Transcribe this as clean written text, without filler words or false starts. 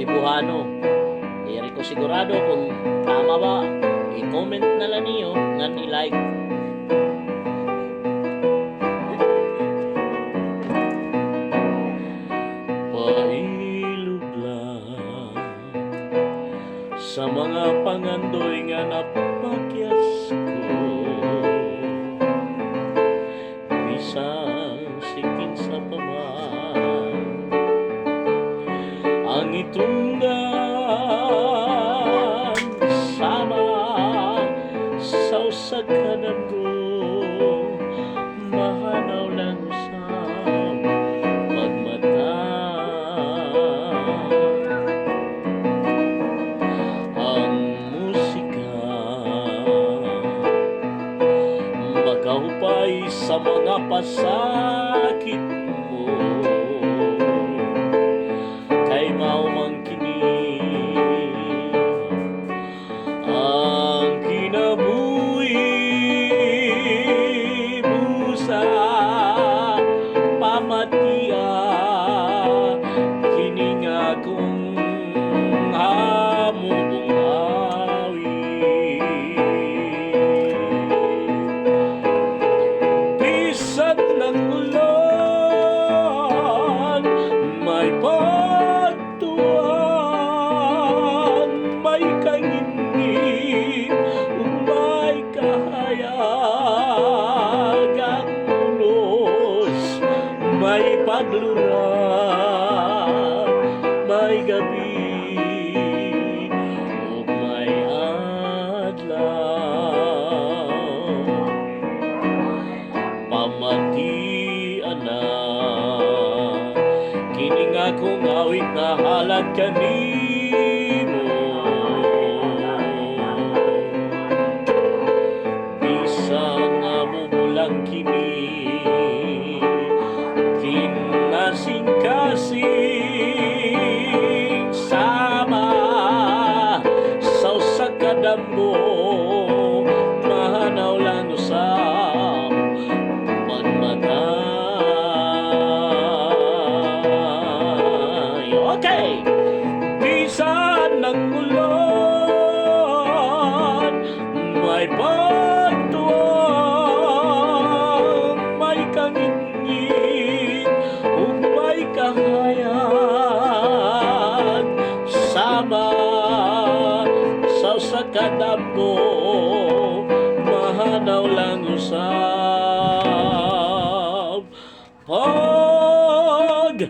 Cebuano. Diri ko sigurado kung tama ba, i-comment na lang niyo ngan i-like. Pailog lang sa mga pangandoy nga napakyas ko, bisan sikin sa paman ang itunggan sama sa usaganan ko, mahanaw lang sa pagmata. Ang musika magahupay sa mga pasakit mo, kay maumang kini ang kinabuhi busa pamatia, kini nga kung hamong awi. Bisan ng ulan may pagtuan, may kangingin, may kahayag ang ulos, may pagluran, may gabi, ug may adlaw. Pamatian na kini nga kung awit na halad kanimo, bisan nga bumulang kini kinasing-kasing sama sa usa ka damo, mahanaw lang usab pagmatay. Okay, bisan ng ulan may pagtuang, may kangingin, ug may kahayag sama sa usa ka damo, mahanaw lang usab pagmatay.